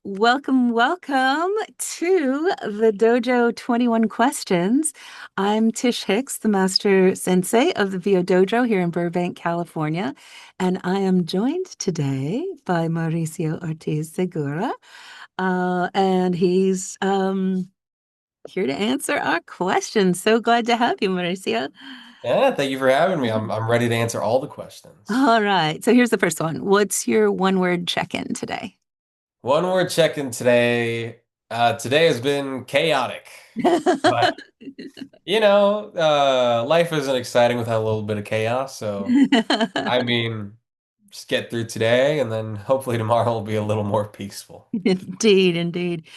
Welcome, welcome to the Dojo 21 Questions. I'm Tish Hicks, the Master Sensei of the thevodojo here in Burbank, California, and I am joined today by Mauricio Ortiz-Segura, and he's here to answer our questions. So glad to have you, Mauricio. Yeah, thank you for having me. I'm ready to answer all the questions. All right, so here's the first one. What's your one-word check-in today? One word check-in today. Today has been chaotic, but life isn't exciting without a little bit of chaos. So, I mean, just get through today, and then hopefully tomorrow will be a little more peaceful. Indeed, indeed.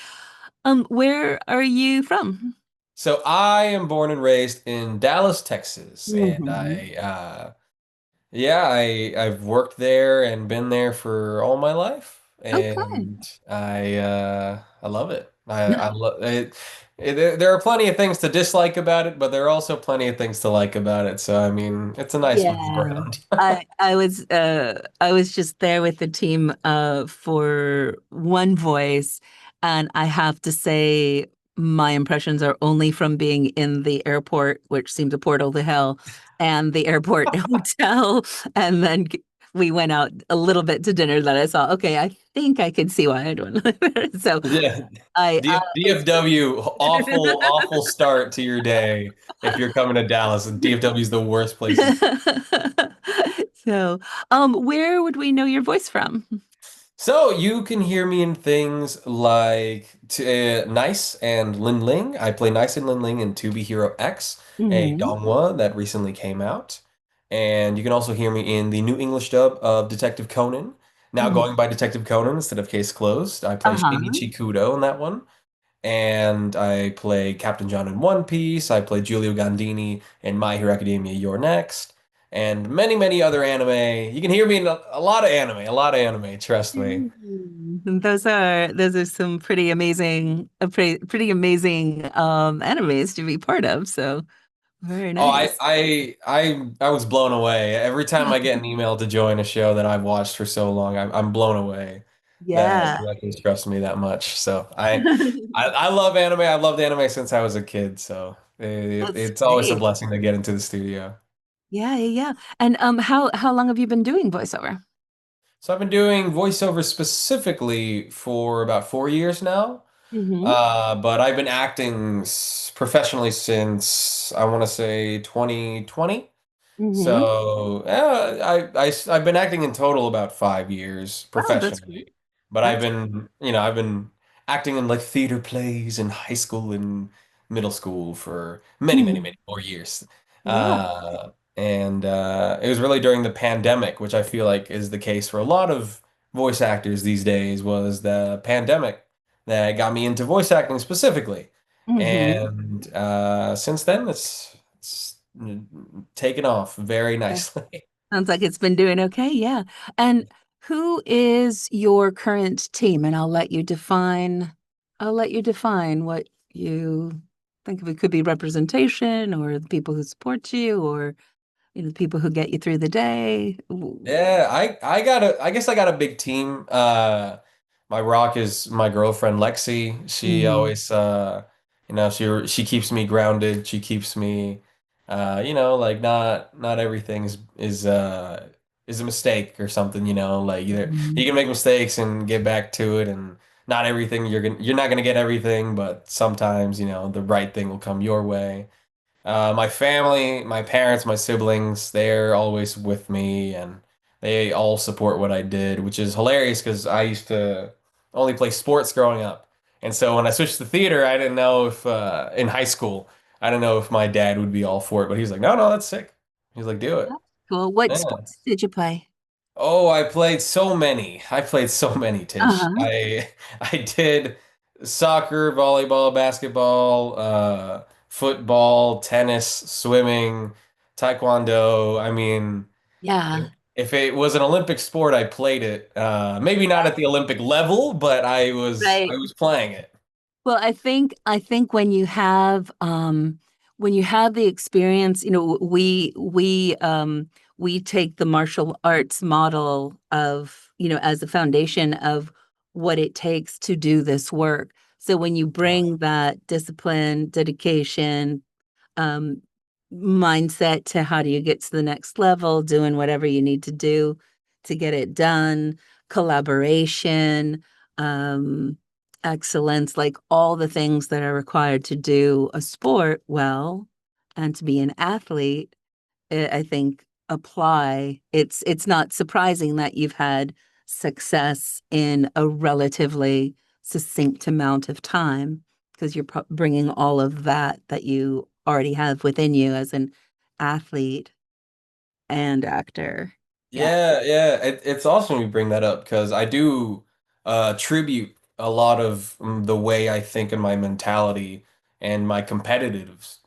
Where are you from? So, I am born and raised in Dallas, Texas, and Hmm. I've worked there and been there for all my life, Okay. and I love it. I love it. There are plenty of things to dislike about it, but there are also plenty of things to like about it. So I mean, it's a nice move Yeah. around. I was just there with the team for One Voice, and I have to say my impressions are only from being in the airport, which seems a portal to hell, and the airport hotel, and then we went out a little bit to dinner that I saw. Okay, I think I could see why I'd want to live there. So Yeah, it's DFW, awful start to your day if you're coming to Dallas. And DFW is the worst place. So, where would we know your voice from? So you can hear me in things like Nice and Lin Ling. I play Nice and Lin Ling in To Be Hero X, a Hmm. donghua that recently came out. And you can also hear me in the new English dub of Detective Conan. Now Hmm. going by Detective Conan instead of Case Closed. I play Uh-huh. Shinichi Kudo in that one. And I play Captain John in One Piece. I play Giulio Gandini in My Hero Academia You're Next. And many, many other anime. You can hear me in a lot of anime, trust me. And those are some pretty amazing, pretty amazing animes to be part of. So very Oh, nice. I was blown away. Every time I get an email to join a show that I've watched for so long, I'm blown away that Yeah. you guys trust me that much. So I love anime. I loved anime since I was a kid. So That's it's always a great. blessing to get into the studio. Yeah, yeah, yeah. And how long have you been doing voiceover? So I've been doing voiceover specifically for about 4 years now. Mm-hmm. But I've been acting professionally since I want to say 2020. Mm-hmm. So I've been acting in total about 5 years Oh, that's great. professionally, but That's I've been acting in like theater plays in high school and middle school for many, many, Mhm. many more years. Yeah. And it was really during the pandemic, which I feel like is the case for a lot of voice actors these days, was the pandemic that got me into voice acting specifically. Mm-hmm. And since then, it's taken off very Yeah. nicely. Sounds like it's been doing okay. Yeah. And who is your current team? And I'll let you define what you think of. It could be representation or the people who support you or the people who get you through the day. Yeah, I guess I got a big team. My rock is my girlfriend Lexi. She Mm-hmm. always she keeps me grounded. She keeps me like not everything is a mistake or something, like you can make mistakes and get back to it, and not everything you're not gonna get everything, but sometimes, the right thing will come your way. My family, my parents, my siblings, they're always with me and they all support what I did, which is hilarious because I used to only play sports growing up. And so when I switched to theater, I didn't know if, in high school, I didn't know if my dad would be all for it, but he's like, no, no, that's sick. He's like, do it. That's cool. What Yeah. sports did you play? Oh, I played so many. I played so many, Tish. Uh-huh. I did soccer, volleyball, basketball, football, tennis, swimming, taekwondo. I mean, Yeah. if it was an Olympic sport, I played it. Maybe not at the Olympic level, but I Right. was playing it. Well, I think when you have the experience, we take the martial arts model of, as the foundation of what it takes to do this work. So when you bring that discipline, dedication, um, mindset to how do you get to the next level, doing whatever you need to do to get it done, collaboration, um, excellence, like all the things that are required to do a sport well and to be an athlete, I think apply. It's not surprising that you've had success in a relatively succinct amount of time because you're bringing all of that you already have within you as an athlete and actor. Yeah. Yeah, yeah. It's awesome you bring that up because I do attribute a lot of the way I think and my mentality and my competitiveness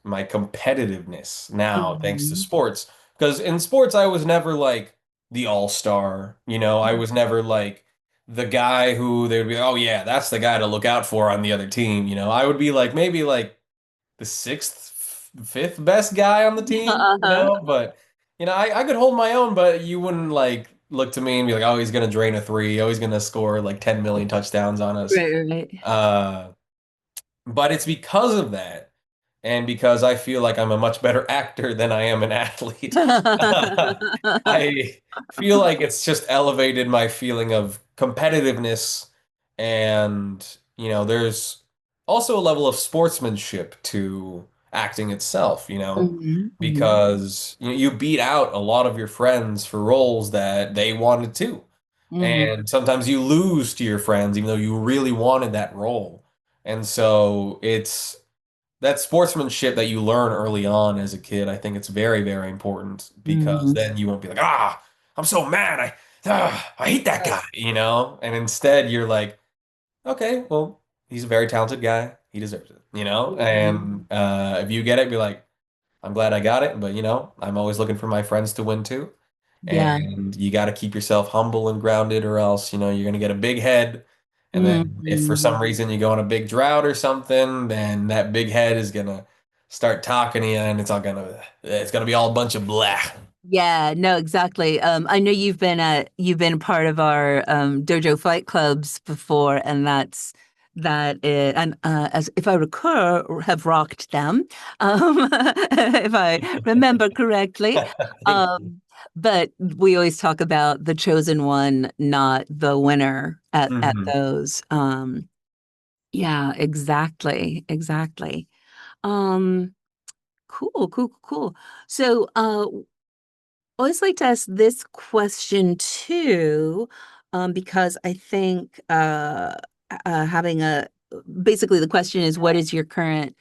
now thanks to Mhm. sports. Because in sports I was never like the all-star, you know, I was never like the guy who they'd be, oh yeah, that's the guy to look out for on the other team, you know. I would be like maybe like the sixth, fifth best guy on the team, you Uh-huh. know, but you know, I could hold my own, but you wouldn't like look to me and be like, oh, he's gonna drain a three, oh, he's gonna score like 10 million touchdowns on us. Right, right. Uh, but it's because of that, and because I feel like I'm a much better actor than I am an athlete. I feel like it's just elevated my feeling of competitiveness, and you know, there's also a level of sportsmanship to acting itself, you know, Mhm, mhm, because you beat out a lot of your friends for roles that they wanted to. mhm, And sometimes you lose to your friends even though you really wanted that role. And so it's that sportsmanship that you learn early on as a kid. I think it's very, very important because mhm. then you won't be like, ah, I'm so mad. I hate that Right. guy, you know? And instead you're like, okay, well, he's a very talented guy. He deserves it, you know? Mhm. And if you get it, be like, I'm glad I got it, but you know, I'm always looking for my friends to win too. Yeah. And you got to keep yourself humble and grounded, or else, you know, you're going to get a big head. And then if for some Mhm. reason you go on a big drought or something, then that big head is going to start talking to you and it's going to be all a bunch of blah. Yeah, no, exactly. I know you've been part of our dojo fight clubs before, and as if I recur, have rocked them, if I remember correctly. Thank you. But we always talk about the chosen one, not the winner at Hmm. those. Yeah, exactly, exactly. Um, cool. So, I always like to ask this question too, because I think having a basically the question is, what is your current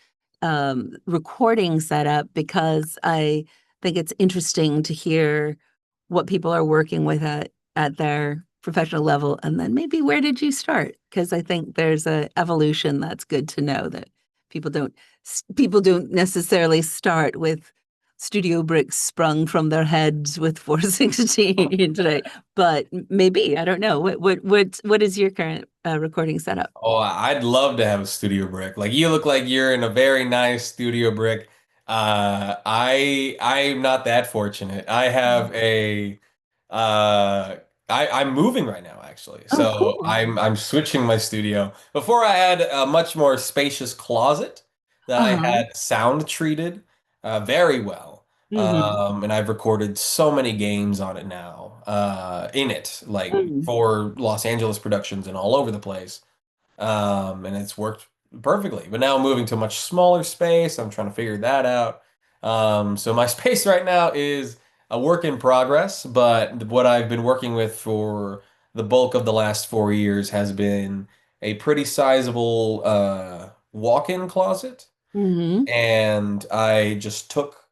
recording setup? Because I think it's interesting to hear what people are working with at their professional level, and then maybe where did you start? Because I think there's a evolution that's good to know that people don't people don't necessarily start with studio bricks sprung from their heads with 416 today, but maybe I don't know. What is your current recording setup? Oh, I'd love to have a studio brick. Like you look like you're in a very nice studio brick. I'm not that fortunate. I have a I'm moving right now actually. Oh, So cool. I'm switching my studio. Before I had a much more spacious closet that I Uh-huh. had sound treated very well. Mm-hmm. And I've recorded so many games on it now, in it, like Mm-hmm. for Los Angeles productions and all over the place. And it's worked perfectly. But now I'm moving to a much smaller space. I'm trying to figure that out. So my space right now is a work in progress, but what I've been working with for the bulk of the last 4 years has been a pretty sizable walk-in closet. Mm-hmm. And I just took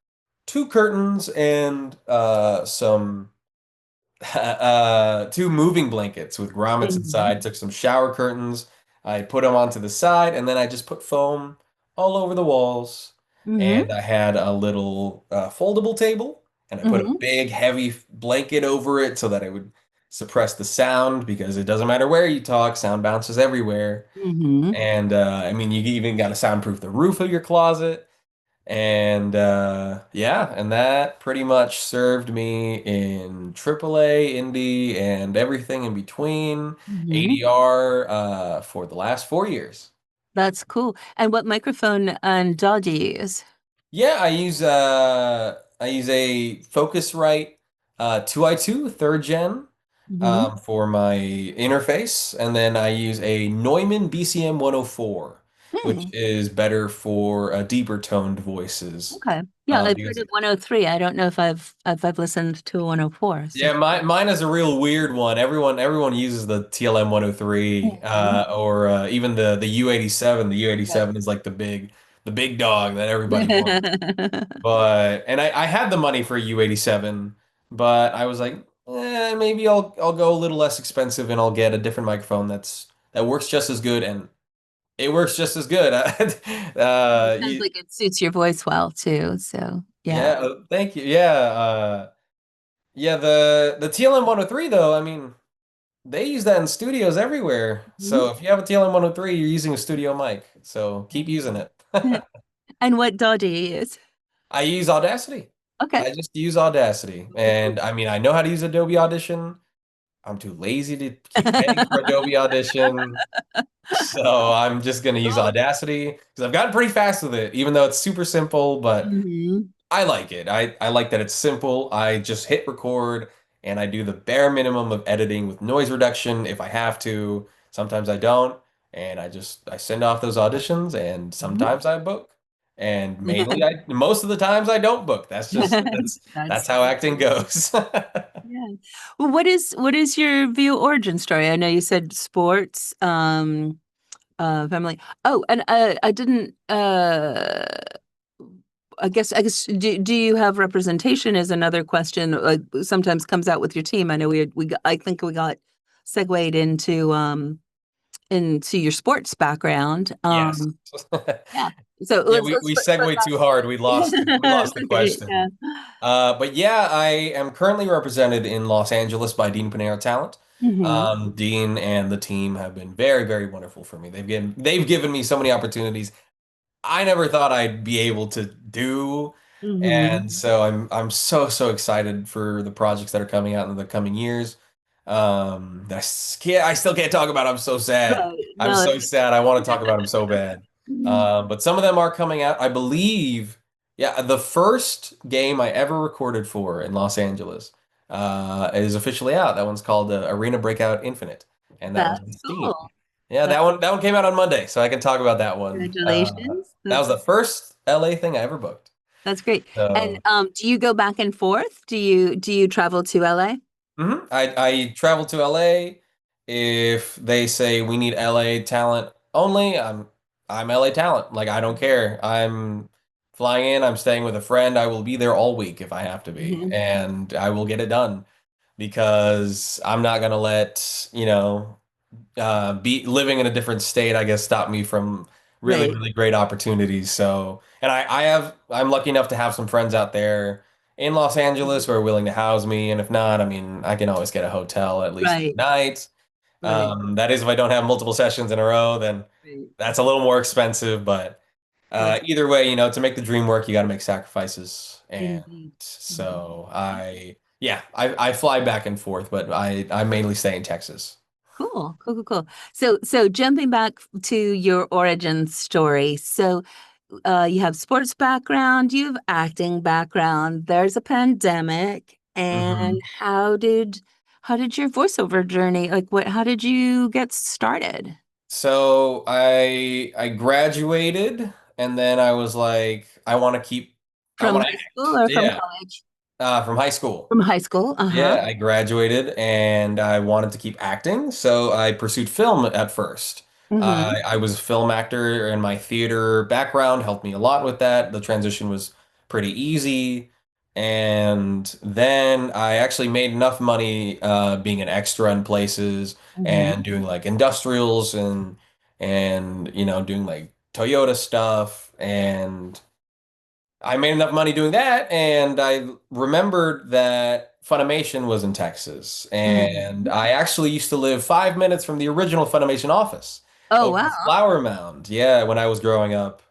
two curtains and some two moving blankets with grommets Mm-hmm. inside. Took some shower curtains. I put them onto the side, and then I just put foam all over the walls. Mm-hmm. And I had a little foldable table, and I put a Mm-hmm. big, heavy blanket over it so that it would suppress the sound because it doesn't matter where you talk, sound bounces everywhere. Mm-hmm. And I mean, you even got to soundproof the roof of your closet. And yeah, and that pretty much served me in AAA, indie, and everything in between, Hmm. ADR for the last 4 years. That's cool. And what microphone and DAW do you use? Yeah, I use a Focusrite 2i2 third gen Hmm. for my interface, and then I use a Neumann BCM 104, which Hmm. is better for deeper toned voices. Okay. Yeah, I've heard Because of 103. I don't know if I've listened to a 104. So. yeah, mine is a real weird one. Everyone uses the TLM 103 Mhm. or even the U87. The Right. U87 is like the big dog that everybody wants. But and I had the money for a U87, but I was like, maybe I'll go a little less expensive and I'll get a different microphone that works just as good, and it works just as good. It sounds You, like it suits your voice well too. So yeah. yeah, thank you. Yeah, yeah. The TLM 103 though, I mean, they use that in studios everywhere. Mhm. So if you have a TLM 103, you're using a studio mic. So keep using it. And what DAW do you use? I use Audacity. Okay. I just use Audacity. Okay, cool. And I mean, I know how to use Adobe Audition. I'm too lazy to keep paying for Adobe Audition. So I'm just going to use Cool. Audacity because I've gotten pretty fast with it, even though it's super simple, but Hmm. I like it. I like that it's simple. I just hit record and I do the bare minimum of editing with noise reduction if I have to. Sometimes I don't. And I send off those auditions and sometimes I book. And mainly most of the times I don't book. That's That's how acting goes. yeah. Well, what is your view origin story? I know you said sports, family. Oh, and I didn't I guess do you have representation is another question sometimes comes out with your team. I know I think we got segued into your sports background. Yes. Yeah. So Yeah, let's we put segued too hard. We that. lost It's the okay. Yeah. question. But yeah, I am currently represented in Los Angeles by Dean Panero Talent. Hmm. Dean and the team have been very, very wonderful for me. They've given me so many opportunities I never thought I'd be able to do. And Hmm. so I'm so excited for the projects that are coming out in the coming years. I still can't talk about. I'm so sad. Right. I'm No. so sad. I want to talk about them so bad. But some of them are coming out. I believe, yeah, the first game I ever recorded for in Los Angeles is officially out. That one's called Arena Breakout Infinite, and that one's on That's Steam. cool. Yeah, That, that one came out on Monday, so I can talk about that one. congratulations. That was the first LA thing I ever booked. That's great. And So, do you go back and forth? Do you travel to LA? I travel to LA. If they say we need LA talent only, I'm LA talent. Like I don't care. I'm flying in, I'm staying with a friend. I will be there all week if I have to be, Hmm. and I will get it done because I'm not gonna let, be living in a different state, I guess, stopped me from really, Right. really great opportunities. So, and I'm lucky enough to have some friends out there in Los Angeles who are willing to house me. And if not, I mean, I can always get a hotel at least for the Right. night. Right. That is if I don't have multiple sessions in a row, then Right. that's a little more expensive. But Right. either way, to make the dream work, you got to make sacrifices. And Indeed. Indeed. so yeah, I fly back and forth, but I mainly stay in Texas. Cool. Cool. Cool. Cool. So jumping back to your origin story. So you have sports background, you have acting background. There's a pandemic, and Mhm. how did your voiceover journey, like what, how did you get started? So I graduated and then I was like, I From want to high school act. or from Yeah. college? From high school. From high school. Uh-huh. Yeah, I graduated and I wanted to keep acting, so I pursued film at first. Mm-hmm. I was a film actor and my theater background helped me a lot with that. The transition was pretty easy. And then I actually made enough money being an extra in places Mm-hmm. and doing like industrials and doing like Toyota stuff, and I made enough money doing that, and I remembered that Funimation was in Texas, and Mm-hmm. I actually used to live 5 minutes from the original Funimation office Oh, over wow. in Flower Mound. Yeah, when I was growing up,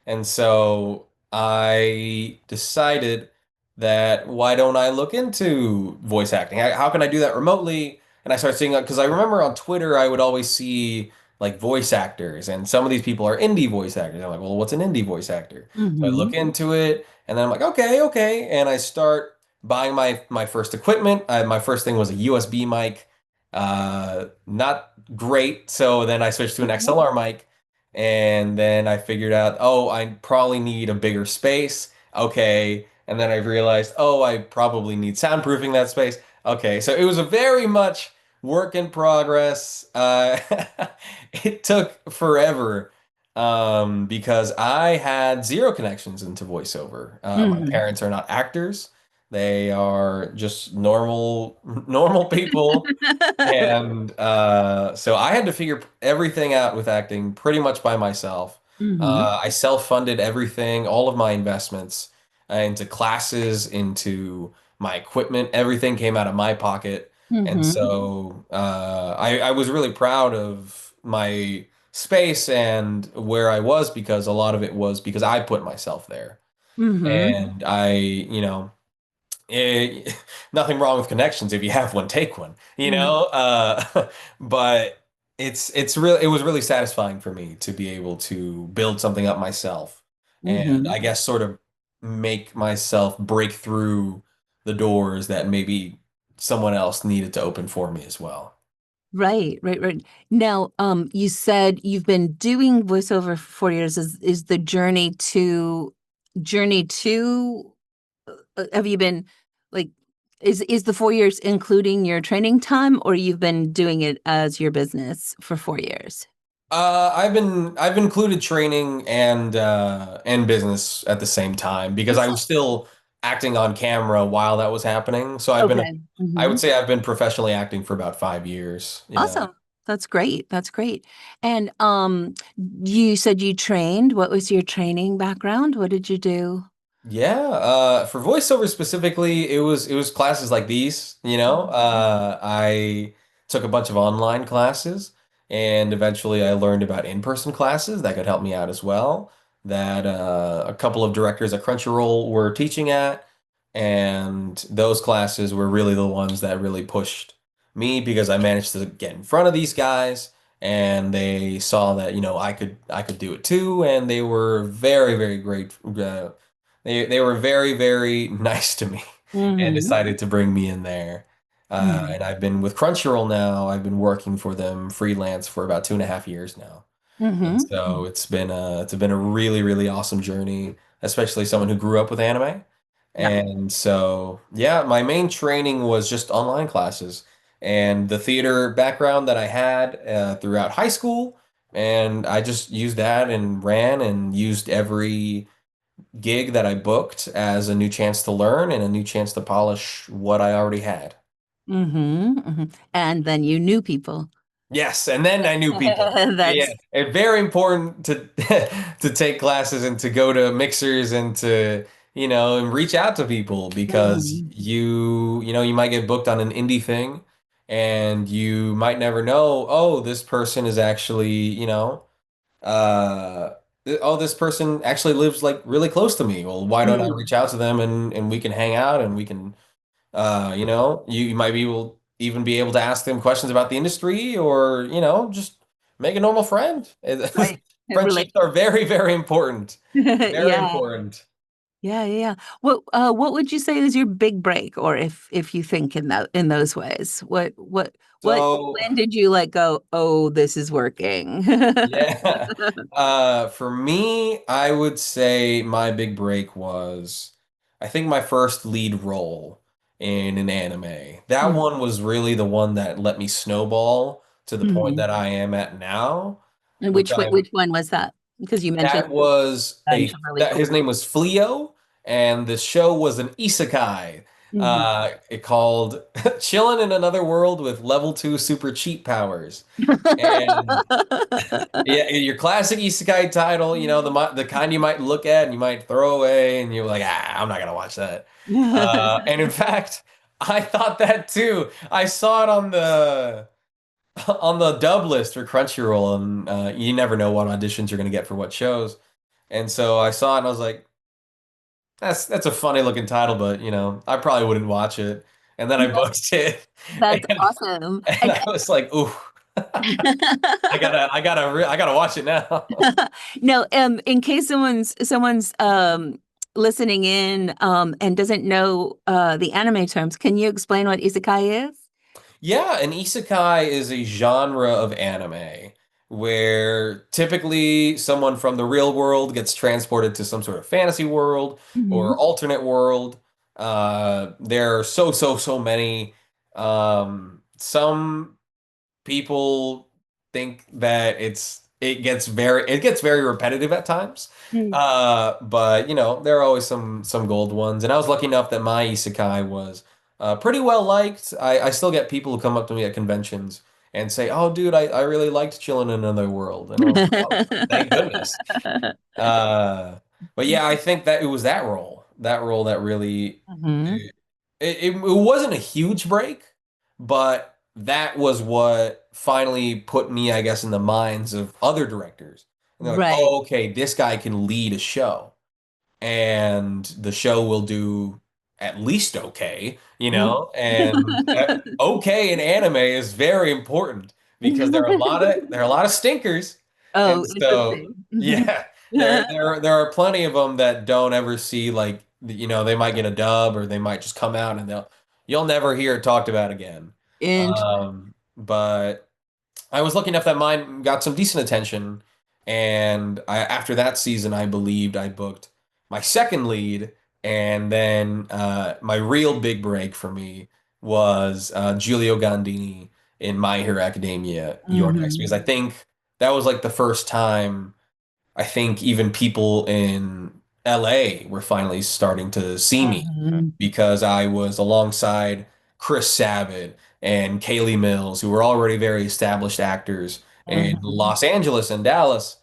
and so I decided that why don't I look into voice acting? How can I do that remotely? And I started seeing because I remember on Twitter I would always see like voice actors, and some of these people are indie voice actors. I'm like, well, what's an indie voice actor? So I look Mm-hmm. into it, and then I'm like, okay, okay, and I start buying my first equipment. My first thing was a USB mic, not great. So then I switched to an XLR mic. And then I figured out, oh, I probably need a bigger space. Okay. And then I realized, oh, I probably need soundproofing that space. Okay. So it was a very much work in progress. It took forever because I had zero connections into voiceover. My Mm-hmm. parents are not actors. They are just normal people and so I had to figure everything out with acting pretty much by myself. Mm-hmm. I self-funded everything, all of my investments into classes, into my equipment. Everything came out of my pocket. And Mm-hmm. so I was really proud of my space and where I was because a lot of it was because I put myself there. Mm-hmm. And eh, nothing wrong with connections. If you have one, take one, you know? But it was really satisfying for me to be able to build something up myself and Mm-hmm. I guess sort of make myself break through the doors that maybe someone else needed to open for me as well. Right, right, right. Now, you said you've been doing voiceover for 4 years. Is the journey to have you been like is the 4 years including your training time, or you've been doing it as your business for 4 years? I've included training and business at the same time because I was still acting on camera while that was happening. So Okay. I would Hmm. say I've been professionally acting for about 5 years. Yeah. Awesome. That's great. That's great. And you said you trained. What was your training background? What did you do? Yeah, for voiceover specifically, it was classes like these, you know. I took a bunch of online classes, and eventually I learned about in-person classes that could help me out as well. That a couple of directors at Crunchyroll were teaching at, and those classes were really the ones that really pushed me because I managed to get in front of these guys, and they saw that, I could do it too, and they were very, very great. They were very, very nice to me and Mm-hmm. decided to bring me in there. And I've been with Crunchyroll now. I've been working for them freelance for about 2.5 years now. And Mm-hmm. so it's been a really, really awesome journey, especially someone who grew up with anime. Yeah. And so, yeah, my main training was just online classes and the theater background that I had throughout high school. And I just used that and ran and used every gig that I booked as a new chance to learn and a new chance to polish what I already had. Mm-hmm. Hmm. And then you knew people. Yes, and then I knew people. Yeah, That's it's very important to to take classes and to go to mixers and to, and reach out to people because Mhm. you might get booked on an indie thing and you might never know, oh, this person is actually, uh oh, this person actually lives like really close to me. Well, why don't I Mm. reach out to them and we can hang out and we can you might be able even be able to ask them questions about the industry or, just make a normal friend. Right. Friendships Relate. are very, very important. Very Yeah. important. Yeah, yeah, yeah. What would you say is your big break, or if you think in those ways? So, When did you like go, oh, this is working? yeah. For me, I would say my big break was, I think my first lead role in an anime. That Mhm. one was really the one that let me snowball to the point Mhm. that I am at now, And which which one was that? Because you mentioned that was a bunch of really that cool. his name was 𝗏𝗏, and the show was an isekai. Mhm. It called Chillin' in Another World with Level 2 Super Cheat Powers. And yeah, your classic isekai title, the kind you might look at and you might throw away, and you're like, I'm not gonna watch that. And in fact, I thought that too. I saw it on the dub list for Crunchyroll, and you never know what auditions you're gonna get for what shows. And so I saw it and I was like, that's a funny looking title, but I probably wouldn't watch it. And then I booked it, That's and, awesome. and I was like, ooh, I gotta watch it now. No, in case someone's listening in and doesn't know the anime terms, can you explain what isekai is? Yeah, an isekai is a genre of anime where typically someone from the real world gets transported to some sort of fantasy world or Hmm. alternate world. There are so many. Some people think that it gets very repetitive at times. But there are always some gold ones. And I was lucky enough that my isekai was pretty well liked. I still get people who come up to me at conventions and say, "Oh, dude, I really liked chilling in another world." And I was like, "Oh, thank goodness." Uh, but yeah, I think that it was that role that really Hmm. it wasn't a huge break, but that was what finally put me, I guess, in the minds of other directors. And they're like, Right. "Oh, okay, this guy can lead a show, and the show will do at least okay, and okay in anime is very important because there are a lot of stinkers, and Oh, so interesting. yeah, there are plenty of them that don't ever see like they might get a dub or they might just come out and you'll never hear it talked about again. But I was lucky enough that mine got some decent attention, and after that season, I believed I booked my second lead, and then my real big break for me was Giulio Gandini in My Hero Academia, Your Next, because Hmm. I think that was like the first time I think even people in LA were finally starting to see me Hmm. because I was alongside Chris Sabat and Kaylee Mills, who were already very established actors in Hmm. Los Angeles and Dallas.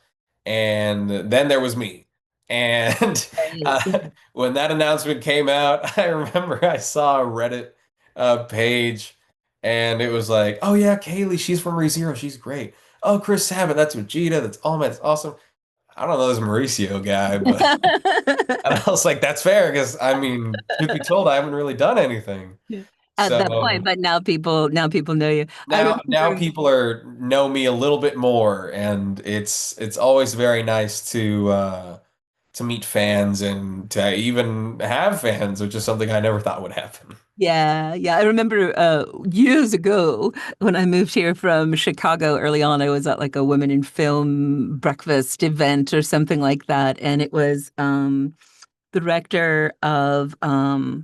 And then there was me. And Right. uh, when that announcement came out, I remember I saw a Reddit page and it was like, oh yeah, Kaylee, she's from ReZero. She's great. Oh, Chris Sabat, that's Vegeta. That's oh man, that's awesome. I don't know this Mauricio guy, but and I was like, that's fair because I mean, truth be told, I haven't really done anything. At that point, So but now people know you. I now remember. people are know me a little bit more, and it's always very nice to meet fans and to even have fans, which is something I never thought would happen. Yeah, yeah. I remember years ago when I moved here from Chicago early on, I was at like a women in film breakfast event or something like that. And it was the director of oh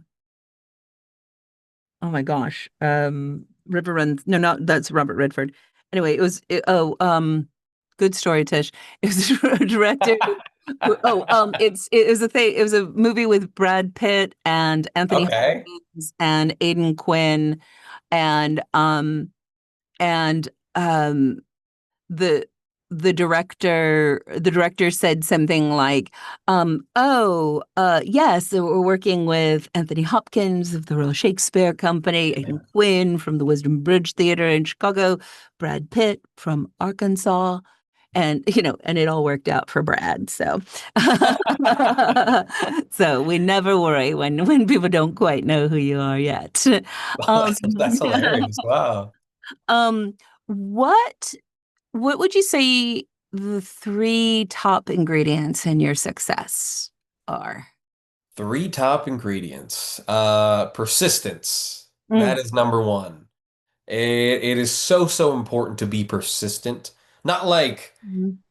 my gosh, River Runs. No, not that's Robert Redford. Anyway, good story, Tish. It was a director. It was a thing. It was a movie with Brad Pitt and Anthony Okay. Hopkins and Aidan Quinn, and and um the the director said something like, yes, so we're working with Anthony Hopkins of the Royal Shakespeare Company, Aidan Quinn from the Wisdom Bridge Theater in Chicago, Brad Pitt from Arkansas, and and it all worked out for Brad. So so we never worry when people don't quite know who you are yet. Well, um that's hilarious. Wow. um what what would you say the three top ingredients in your success are? Three top ingredients. Persistence. That Mm. is number one. It is so important to be persistent. Not like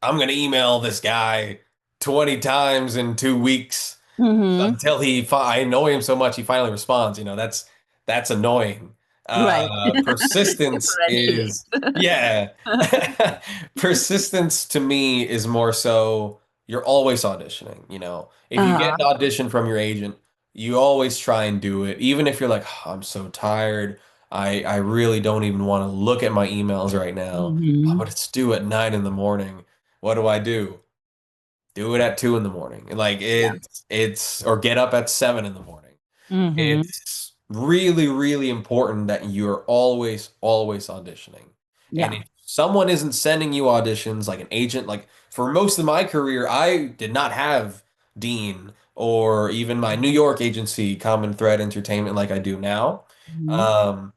I'm gonna email this guy 20 times in 2 weeks Mm-hmm. until I annoy him so much he finally responds. That's annoying. Right. Persistence Differentiate. is yeah. Persistence to me is more so you're always auditioning. If you get Uh, an audition from your agent, you always try and do it, even if you're like, "Oh, I'm so tired. I really don't even want to look at my emails right now. Oh, mm-hmm. but it's due at 9 in the morning. What do I do? Do it at 2 in the morning. Like Yeah. it's or get up at 7 in the morning. Mm-hmm. It's really, really important that you're always auditioning. And Yeah. if someone isn't sending you auditions, like an agent, like for most of my career, I did not have Dean or even my New York agency, Common Thread Entertainment, like I do now. Mhm. Um,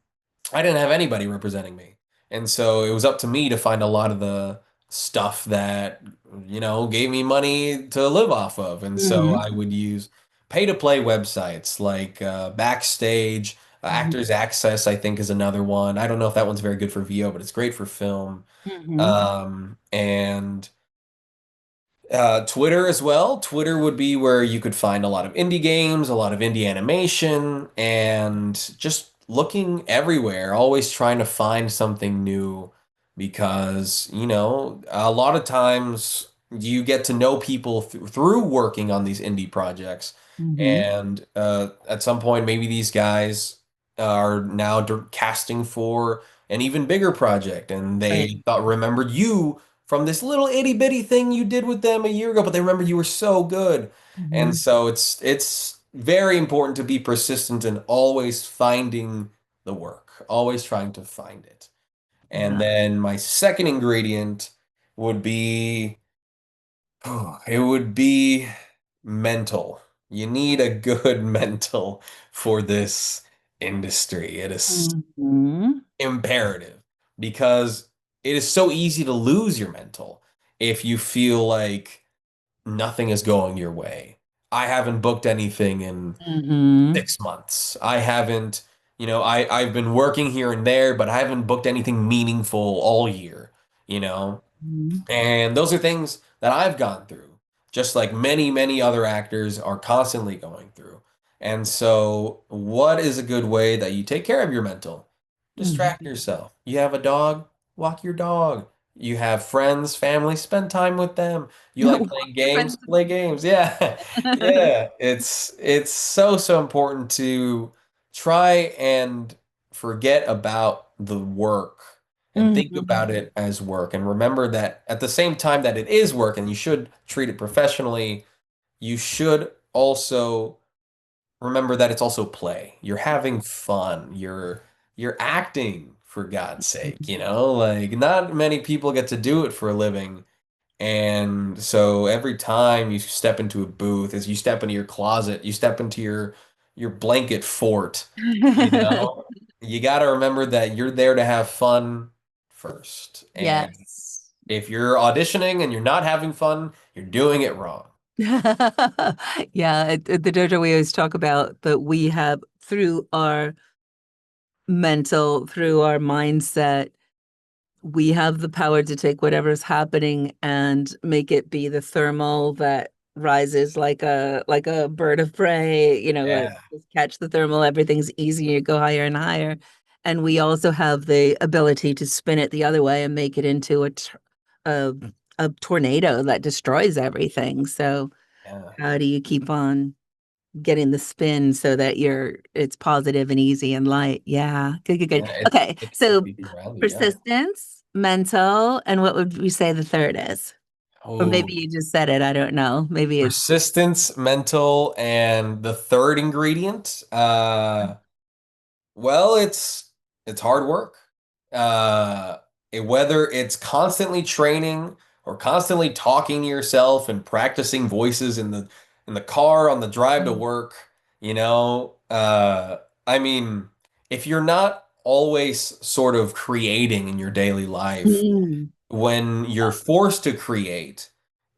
I didn't have anybody representing me. And so it was up to me to find a lot of the stuff that, gave me money to live off of. And so Mhm. I would use pay to play websites like Backstage, Mhm. Actors Access, I think is another one. I don't know if that one's very good for VO, but it's great for film. Mhm. And Twitter as well. Twitter would be where you could find a lot of indie games, a lot of indie animation, and just looking everywhere, always trying to find something new because, a lot of times you get to know people through working on these indie projects. Mhm. And at some point, maybe these guys are now casting for an even bigger project, and Right. they thought remembered you from this little itty bitty thing you did with them a year ago, but they remember you were so good. And Mhm. so it's very important to be persistent and always finding the work, always trying to find it. And Yeah. then my second ingredient would be it would be mental. You need a good mental for this industry. It is Mhm. imperative because it is so easy to lose your mental if you feel like nothing is going your way. I haven't booked anything in Mhm. 6 months. I haven't, I've been working here and there, but I haven't booked anything meaningful all year, you know? Mhm. And those are things that I've gone through, just like many, many other actors are constantly going through. And so, what is a good way that you take care of your mental? Mhm. Distract yourself. You have a dog, walk your dog. You have friends, family, spend time with them. You like Walk playing your games, friends. play games. Yeah. Yeah. It's so so important to try and forget about the work and think Mhm. about it as work and remember that at the same time that it is work and you should treat it professionally, you should also remember that it's also play. You're having fun. You're acting for God's sake, Like not many people get to do it for a living. And so every time you step into a booth, as you step into your closet, you step into your blanket fort, you know, you got to remember that you're there to have fun first. And Yes. if you're auditioning and you're not having fun, you're doing it wrong. Yeah, at the dojo, we always talk about that we have through our mental, through our mindset, we have the power to take whatever's happening and make it be the thermal that rises like a bird of prey, like Yeah. just catch the thermal, everything's easy, you go higher and higher. And we also have the ability to spin it the other way and make it into a, a tornado that destroys everything. So Yeah. how do you keep on getting the spin so that it's positive and easy and light? Yeah, good, good, good. Yeah. Okay, It's the so people around you. Yeah. persistence, mental, and what would we say the third is? Or maybe Oh, you just said it, I don't know. Maybe it's persistence, mental, and the third ingredient. Well, it's hard work. Uh, whether it's constantly training or constantly talking to yourself and practicing voices in the car on the drive to work, you know, I mean, if you're not always sort of creating in your daily life, Mm. when you're forced to create,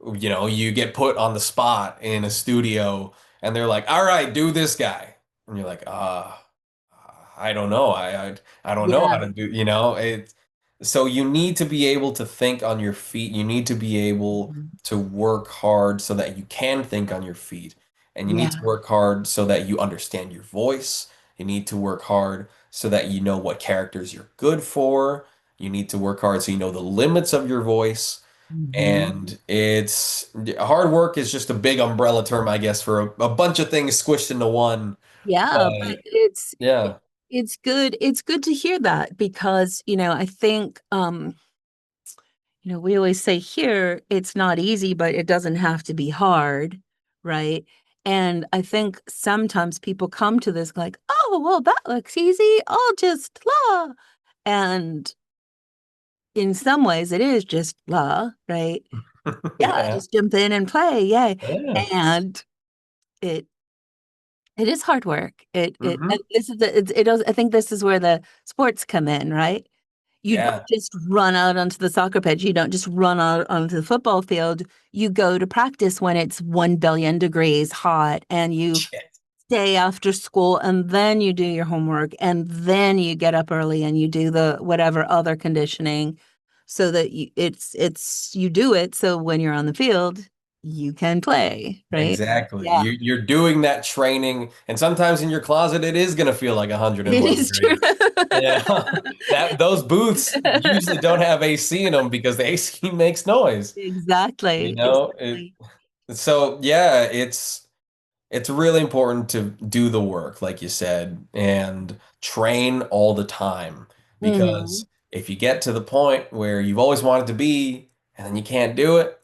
you get put on the spot in a studio and they're like, "All right, do this guy." And you're like, I don't know. I don't know how Yeah. to do, it. So you need to be able to think on your feet. You need to be able Mhm. to work hard so that you can think on your feet. And you need to Yeah. work hard so that you understand your voice. You need to work hard so that you know what characters you're good for. You need to work hard so you know the limits of your voice. Mhm. And it's hard work is just a big umbrella term, I guess, for a bunch of things squished into one. Yeah, but But yeah. it's good to hear that because, I think we always say here it's not easy, but it doesn't have to be hard, right? And I think sometimes people come to this like, oh, well, that looks easy. I'll just la. And in some ways it is just la, right? Yeah, Yeah. just jump in and play. Yay. Yeah. And it it is hard work. And Hmm. this is it does, I think this is where the sports come in, right? You don't Yeah. just run out onto the soccer pitch. You don't just run out onto the football field. You go to practice when it's 1 billion degrees hot and you stay after school and then you do your homework and then you get up early and you do the whatever other conditioning so that it's you do it so when you're on the field you can play, right? Exactly. Yeah, You're doing that training, and sometimes in your closet it is gonna feel like it 101 is true. degrees. Yeah. That those booths usually don't have AC in them because the AC makes noise. You Exactly, know, exactly. so yeah, it's really important to do the work, like you said, and train all the time. Hmm. Because if you get to the point where you've always wanted to be and then you can't do it,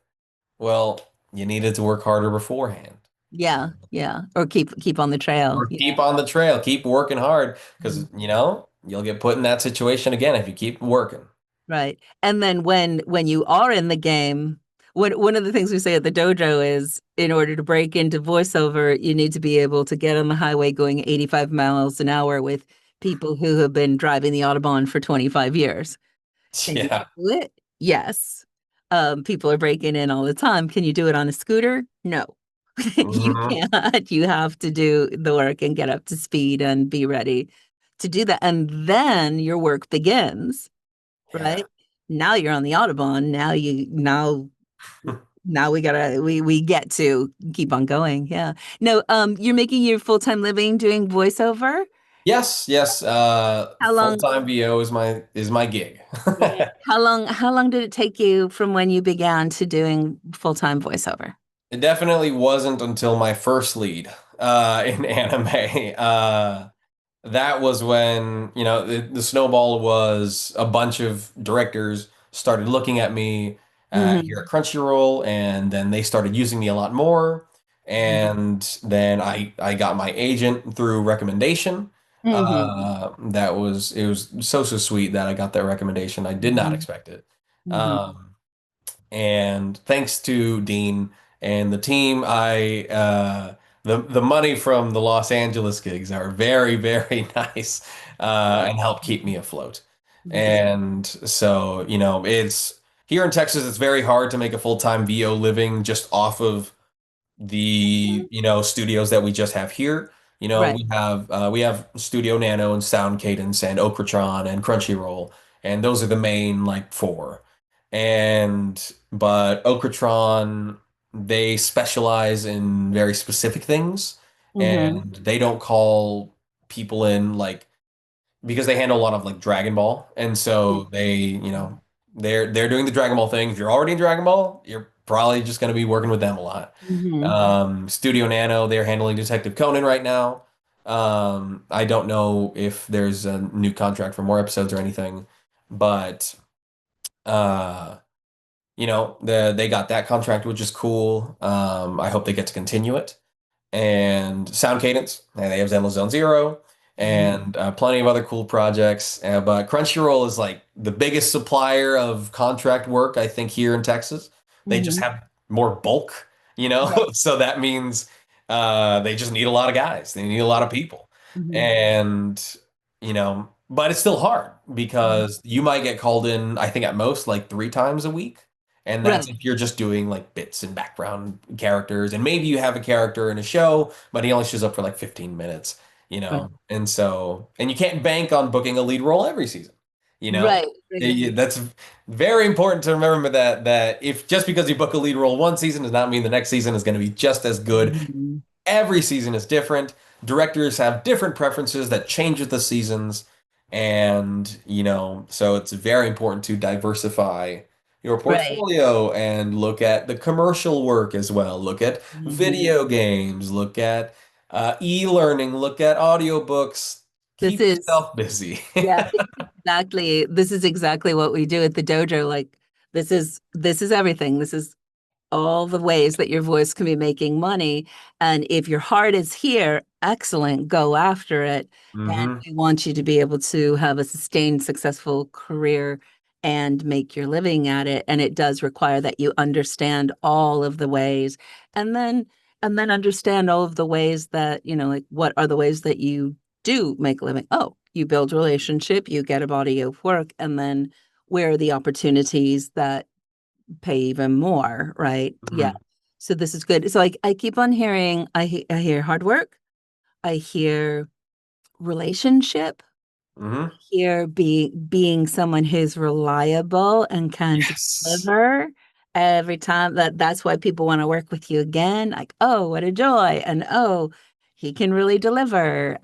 well, you needed to work harder beforehand. Yeah, yeah, or keep on the trail. Or Yeah. keep on the trail, keep working hard, because Mhm. you'll get put in that situation again if you keep working. Right. And then when you are in the game, one of the things we say at the dojo is in order to break into voiceover, you need to be able to get on the highway going 85 miles an hour with people who have been driving the Autobahn for 25 years. Can you Yeah. do it? Yes. People are breaking in all the time. Can you do it on a scooter? No. You Hmm. can't. You have to do the work and get up to speed and be ready to do that. And then your work begins, Yeah. right? Now you're on the Autobahn. Now we get to keep on going. Yeah. No, you're making your full-time living doing voiceover. Yes, yes. How long, Full-time VO is my gig. yeah. How long did it take you from when you began to doing full-time voiceover? It definitely wasn't until my first lead in anime. That was when, the snowball was a bunch of directors started looking at me here Hmm. at Crunchyroll, and then they started using me a lot more. And then I got my agent through recommendation. Hmm. It was so, so sweet that I got that recommendation. I did not Hmm. expect it. Hmm. Um, and thanks to Dean and the team, the money from the Los Angeles gigs are very, very nice, and help keep me afloat. And so, it's here in Texas, it's very hard to make a full-time VO living just off of the studios that we just have here. Right. We have Studio Nano and Sound Cadence and Okratron and Crunchyroll, and those are the main like four. But Okratron, they specialize in very specific things, Hmm. and they don't call people in like because they handle a lot of like Dragon Ball, and so they're doing the Dragon Ball thing. If you're already in Dragon Ball, you're probably just going to be working with them a lot. Hmm. Studio Nano, they're handling Detective Conan right now. I don't know if there's a new contract for more episodes or anything, but uh, they got that contract, which is cool. I hope they get to continue it. And Sound Cadence, and they have Zenless Zone Zero, Hmm. and plenty of other cool projects. But Crunchyroll is like the biggest supplier of contract work, I think, here in Texas. They just Hmm. have more bulk, Right. so that means they just need a lot of guys. They need a lot of people. Hmm. And, but it's still hard because you might get called in, I think at most like 3 times a week. And that's Right. if you're just doing like bits and background characters. And maybe you have a character in a show, but he only shows up for like 15 minutes, Right. and you can't bank on booking a lead role every season, you know? Right. Right. That's very important to remember that if just because you book a lead role one season does not mean the next season is going to be just as good. Mhm. Every season is different. Directors have different preferences that change with the seasons. And, so it's very important to diversify your Right. portfolio and look at the commercial work as well. Look at Mhm. video games, look at e-learning, look at audiobooks. This Keep is, yourself busy. yeah, this is exactly what we do at the dojo. Like this is everything. This is all the ways that your voice can be making money. And if your heart is here, excellent, go after it. And Hmm. we want you to be able to have a sustained, successful career and make your living at it. And it does require that you understand all of the ways. And then and then understand all of the ways that, like what are the ways that you do make a living? Oh, you build relationship, you get a body of work, and then where are the opportunities that pay even more, right? Yeah. Hmm. So this is good. So I keep on hearing, I hear hard work, I hear relationship, Hmm. hear being someone who's reliable and can Yes. deliver every time. That's why people want to work with you again. Like, oh, what a joy. And oh, he can really deliver.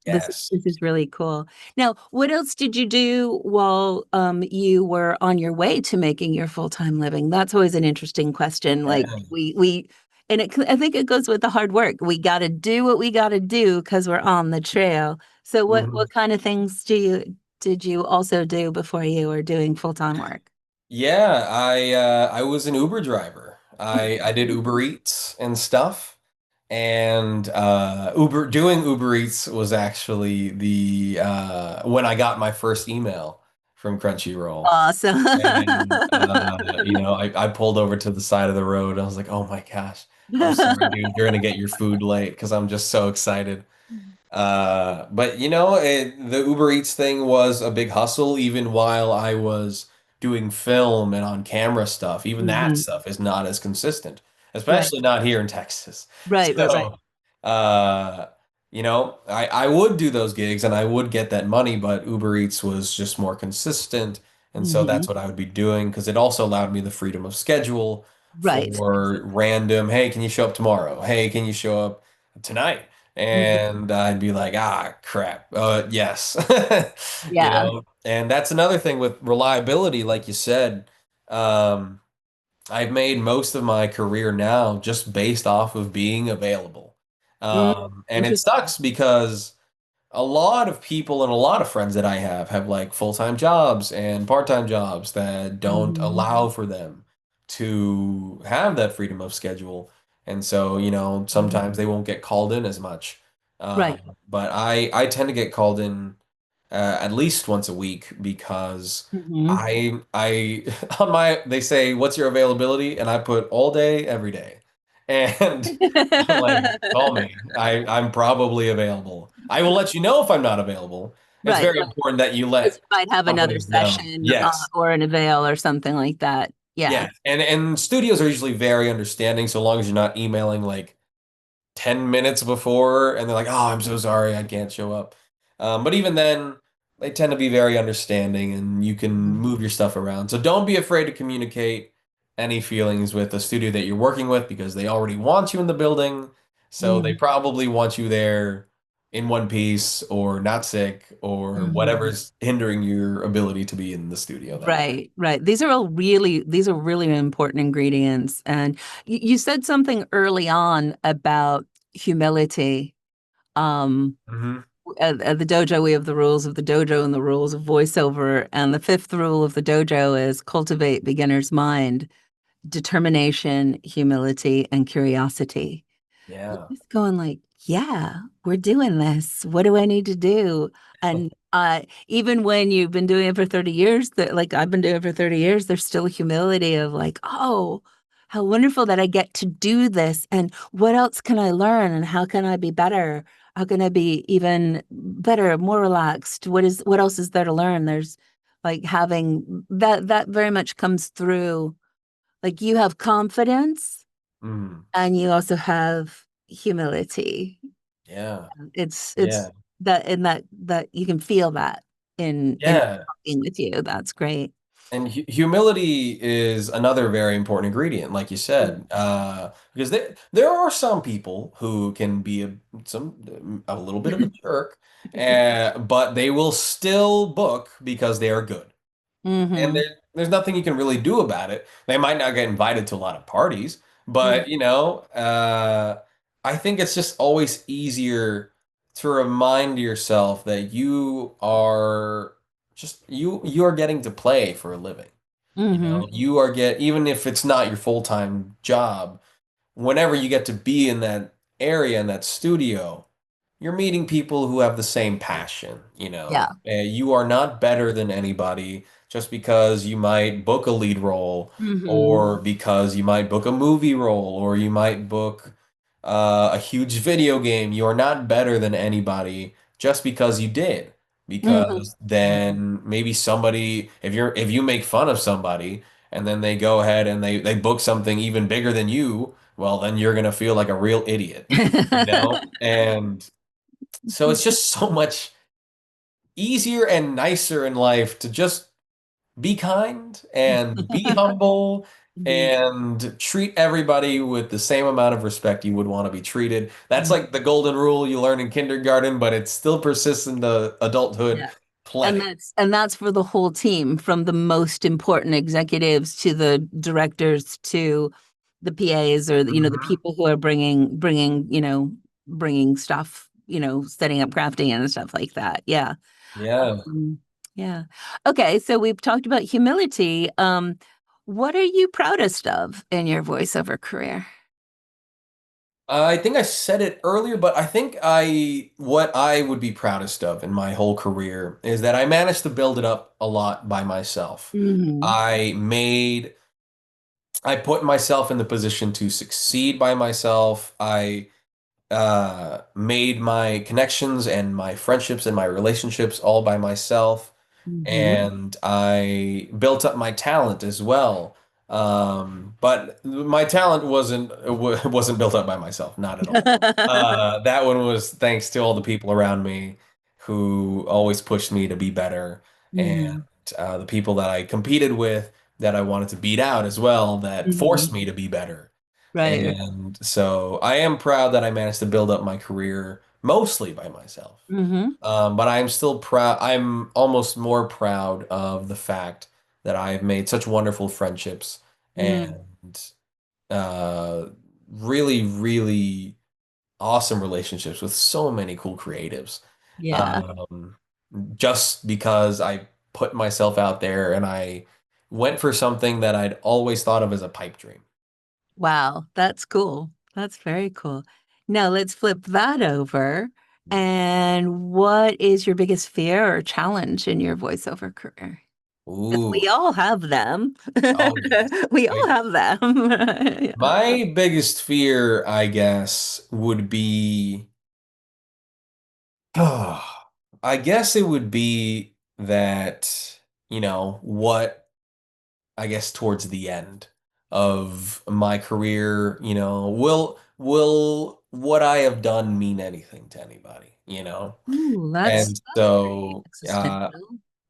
This Yes. this is really cool. Now, what else did you do while you were on your way to making your full-time living? That's always an interesting question. Like Yeah. we and I think it goes with the hard work. We got to do what we got to do because we're on the trail. So Mhm. what kind of things did you also do before you were doing full-time work? Yeah, I was an Uber driver. I did Uber Eats and stuff. And Uber Eats was actually the when I got my first email from Crunchyroll. Awesome. And I pulled over to the side of the road. I was like, "Oh my gosh. I'm sorry, dude. You're gonna get your food late because I'm just so excited." But the Uber Eats thing was a big hustle even while I was doing film and on camera stuff. Even that Hmm. stuff is not as consistent, Right, especially not here in Texas. right. So, uh, I would do those gigs and I would get that money, but Uber Eats was just more consistent. And so Hmm. that's what I would be doing because it also allowed me the freedom of schedule Right. for random, hey, can you show up tomorrow? Hey, can you show up tonight? Mhm. And I'd be like, ah, crap. Yes. Yeah. And that's another thing with reliability, like you said. Um, I've made most of my career now just based off of being available. Mm, And it interesting. sucks because a lot of people and a lot of friends that I have like full-time jobs and part-time jobs that don't Hmm. allow for them to have that freedom of schedule. And so, sometimes they won't get called in as much. Uh, Right. but I tend to get called in at least once a week because Hmm. I on my they say what's your availability and I put all day every day. And I'm like, call me. I'm probably available. I will let you know if I'm not available. It's Right. very important that you Because let you might have another companies know. session Yes. or an avail or something like that. Yeah. Yeah. And studios are usually very understanding so long as you're not emailing like 10 minutes before and they're like, "Oh, I'm so sorry, I can't show up." But even then, they tend to be very understanding and you can Mhm. move your stuff around. So don't be afraid to communicate any feelings with the studio that you're working with because they already want you in the building. So they Mhm. probably want you there in one piece or not sick or Mhm. whatever's hindering your ability to be in the studio that day. Right, right. These are really important ingredients. And you said something early on about humility. Um, Hmm. at the dojo, we have the rules of the dojo and the rules of voiceover. And the fifth rule of the dojo is cultivate beginner's mind, determination, humility, and curiosity. Yeah. Just going like, yeah, we're doing this. What do I need to do? And even when you've been doing it for 30 years, that like I've been doing it for 30 years, there's still humility of like, oh, how wonderful that I get to do this. And what else can I learn? And how can I be better? How can I be even better, more relaxed? What else is there to learn? There's like having that very much comes through. Like you have confidence Mm. and you also have humility. Yeah. It's Yeah. that and that you can feel that in Yeah. talking with you. That's great. And humility is another very important ingredient, like you said, because there are some people who can be a little bit of a jerk, but they will still book because they are good. And Hmm. there's nothing you can really do about it. They might not get invited to a lot of parties, but I think it's just always easier to remind yourself that you are getting to play for a living. Hmm. You are even if it's not your full-time job, whenever you get to be in that area in that studio, you're meeting people who have the same passion, Yeah. You are not better than anybody just because you might book a lead role Hmm. or because you might book a movie role or you might book a huge video game, you are not better than anybody just because you did. Mhm. Because then maybe somebody, if you make fun of somebody and then they go ahead and they book something even bigger than you, well, then you're gonna feel like a real idiot, you know? And so it's just so much easier and nicer in life to just be kind and be humble Mhm. and treat everybody with the same amount of respect you would want to be treated. That's like the golden rule you learn in kindergarten, but it still persists into adulthood Yeah. plenty. And that's for the whole team, from the most important executives to the directors to the PAs, or the Mhm. people who are bringing stuff, setting up crafting and stuff like that. Yeah. Yeah. Um, yeah. Okay, so we've talked about humility. What are you proudest of in your voiceover career? I think I said it earlier, but I think what I would be proudest of in my whole career is that I managed to build it up a lot by myself. Hmm. I made I put myself in the position to succeed by myself. I made my connections and my friendships and my relationships all by myself. Hmm. And I built up my talent as well. But my talent wasn't built up by myself, not at all. That one was thanks to all the people around me who always pushed me to be better, and Hmm. the people that I competed with that I wanted to beat out as well that forced Hmm. me to be better. Right, right. And so I am proud that I managed to build up my career mostly by myself. Hmm. But I'm still proud. I'm almost more proud of the fact that I have made such wonderful friendships Mm. and uh, really, really awesome relationships with so many cool creatives. Yeah. Um, just because I put myself out there and I went for something that I'd always thought of as a pipe dream. Wow, that's cool. That's very cool. Now let's flip that over. And what is your biggest fear or challenge in your voiceover career? Because we Ooh, all have them. oh yes. We all have them. Yeah. My biggest fear, I guess, would be, oh, I guess it would be that, what I guess towards the end of my career, will what I have done mean anything to anybody, Ooh, And that's very so, existential.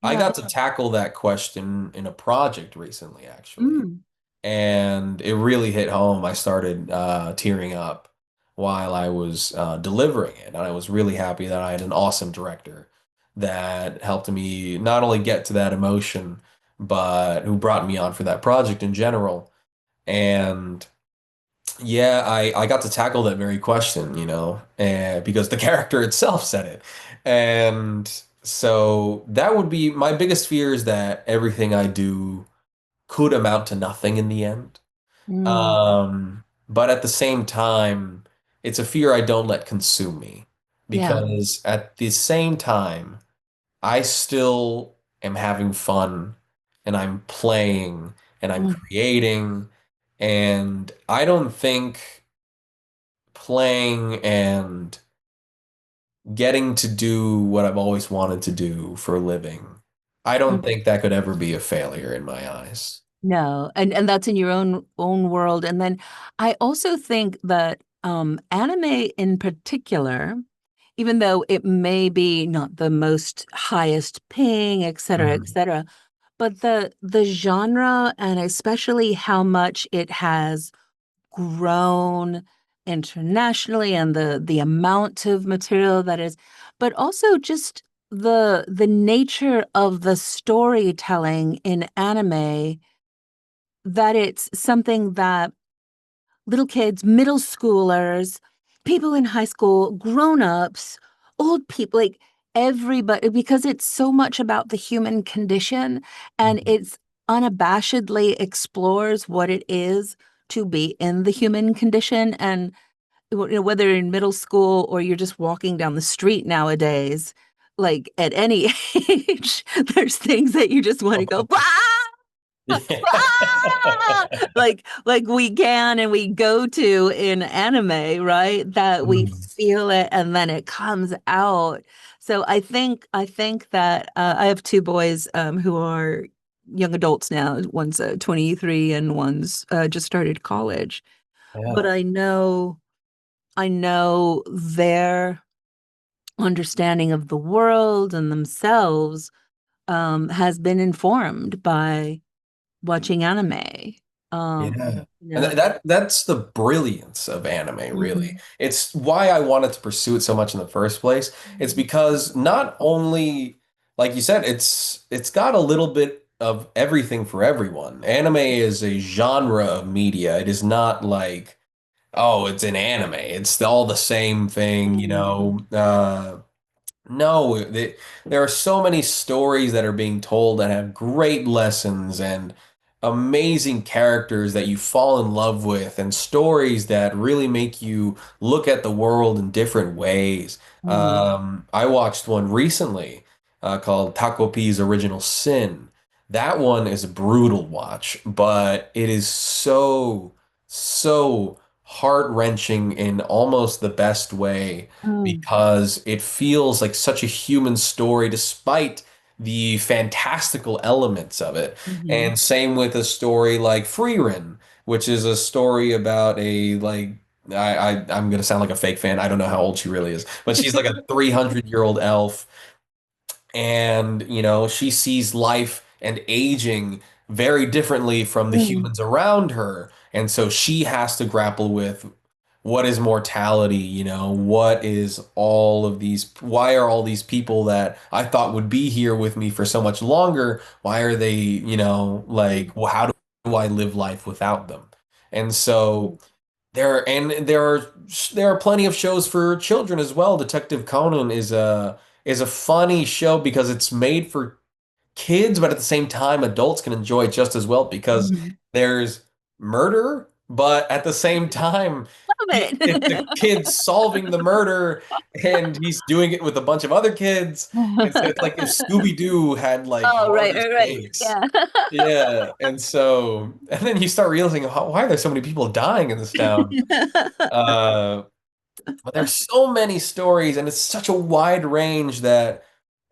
I Yeah. got to tackle that question in a project recently, actually. Mm. And it really hit home. I started tearing up while I was delivering it. And I was really happy that I had an awesome director that helped me not only get to that emotion, but who brought me on for that project in general. And yeah, I got to tackle that very question, and because the character itself said it. And so that would be my biggest fear, is that everything I do could amount to nothing in the end. Mm. But at the same time, it's a fear I don't let consume me, Yeah. because at the same time, I still am having fun and I'm playing and I'm Mm. creating. And I don't think playing and getting to do what I've always wanted to do for a living, I don't Mm. think that could ever be a failure in my eyes. No, and that's in your own world. And then I also think that anime in particular, even though it may be not the most highest paying, et Mhm. cetera, but the genre, and especially how much it has grown internationally, and the amount of material that is, but also just the nature of the storytelling in anime, that it's something that little kids, middle schoolers, people in high school, grown-ups, old people, like everybody, because it's so much about the human condition, and it's unabashedly explores what it is to be in the human condition. And whether in middle school or you're just walking down the street nowadays, like at any age, there's things that you just want to go, "Bah!" Ah! Like we can and we go to in anime, right? That we Mm. feel it and then it comes out. So I think that I have two boys who are young adults now. One's 23 and one's just started college. But Yeah. I know their understanding of the world and themselves has been informed by watching anime. Yeah. You And know. that's the brilliance of anime, really. Mhm. It's why I wanted to pursue it so much in the first place. It's because not only, like you said, it's got a little bit of everything for everyone. Anime is a genre of media. It is not like, oh, it's an anime. It's all the same thing, you know. Mhm. No, there are so many stories that are being told that have great lessons and amazing characters that you fall in love with, and stories that really make you look at the world in different ways. Mhm. I watched one recently called 𝗏𝗏𝗄𝗧 Original Sin. That one is a brutal watch, but it is so heart-wrenching in almost the best way Mm. because it feels like such a human story despite the fantastical elements of it. Mhm. And same with a story like Frieren, which is a story about a like I'm gonna sound like a fake fan. I don't know how old she really is, but she's like a 300-year-old elf, and she sees life and aging very differently from the Mm. humans around her, and so she has to grapple with what is mortality, what is all of these, why are all these people that I thought would be here with me for so much longer, why are they, like, well, how do I live life without them? And so there are plenty of shows for children as well. Detective Conan is a funny show because it's made for kids, but at the same time, adults can enjoy it just as well because Mhm. there's murder, but at the same time, Love it's a it. kid solving the murder, and he's doing it with a bunch of other kids. And so it's like if Scooby-Doo had like Oh, right, harder right, right. stakes. Yeah. Yeah, and then you start realizing, why are there so many people dying in this town? Uh, but there's so many stories, and it's such a wide range that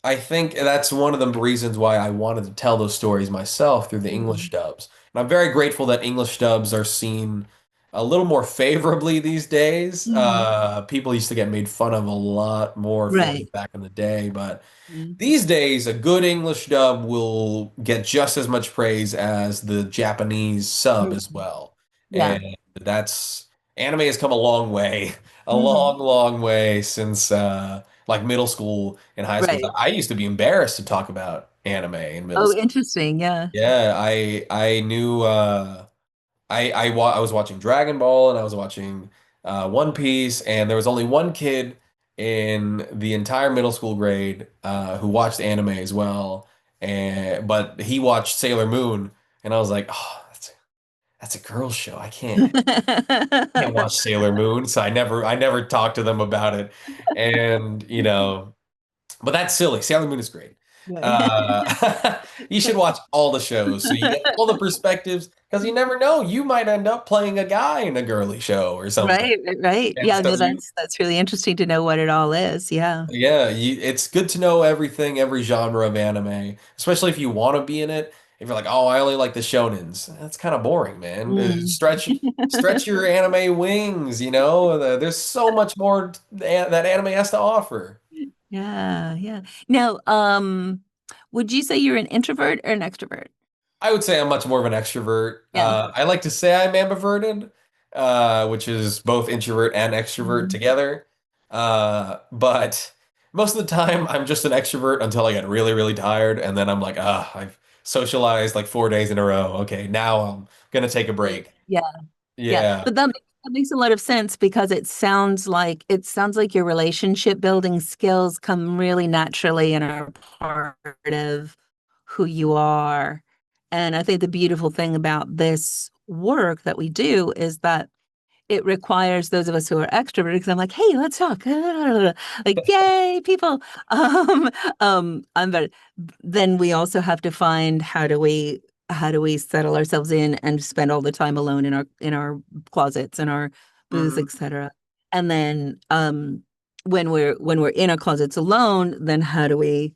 I think that's one of the reasons why I wanted to tell those stories myself through the English Mhm. dubs. And I'm very grateful that English dubs are seen a little more favorably these days. Mhm. People used to get made fun of a lot more for Right. it back in the day, but Mhm. these days, a good English dub will get just as much praise as the Japanese sub as Mhm. well. Yeah. And that's anime has come a long way, a Mhm. long, long way since like middle school and high school. Right. I used to be embarrassed to talk about anime in middle Oh, school. interesting. Yeah. Yeah, I knew I was watching Dragon Ball and I was watching One Piece, and there was only one kid in the entire middle school grade who watched anime as well, and but he watched Sailor Moon, and I was like, oh, that's a girl's show. I can't watch Sailor Moon, so I never talked to them about it, and but that's silly. Sailor Moon is great. Right. You should watch all the shows so you get all the perspectives because you never know. You might end up playing a guy in a girly show or something. Right, right. And Yeah, so no, that's really interesting to know what it all is. Yeah. it's good to know everything, every genre of anime, especially if you want to be in it. If you're like, oh, I only like the shonens, that's kind of boring, man. Mm. Stretch your anime wings. There's so much more that anime has to offer. Yeah, yeah. Now, would you say you're an introvert or an extrovert? I would say I'm much more of an extrovert. Yeah. I like to say I'm ambiverted, which is both introvert and extrovert Mhm. together. But most of the time, I'm just an extrovert until I get really, really tired, and then I'm like, I've socialized like 4 days in a row. Okay, now I'm gonna take a break. Yeah. Yeah, Yeah. but that makes a lot of sense because it sounds like your relationship building skills come really naturally and are part of who you are. And I think the beautiful thing about this work that we do is that it requires those of us who are extroverted because I'm like, hey, let's talk. Like, yay, people. Um, but then we also have to find how do we settle ourselves in and spend all the time alone in our closets and our booths, Mhm. etc. And then when we're in our closets alone, then how do we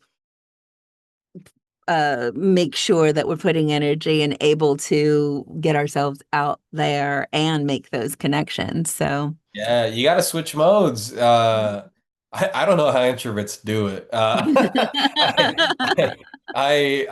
make sure that we're putting energy and able to get ourselves out there and make those connections. So, Yeah, you got to switch modes. I don't know how introverts do it. I,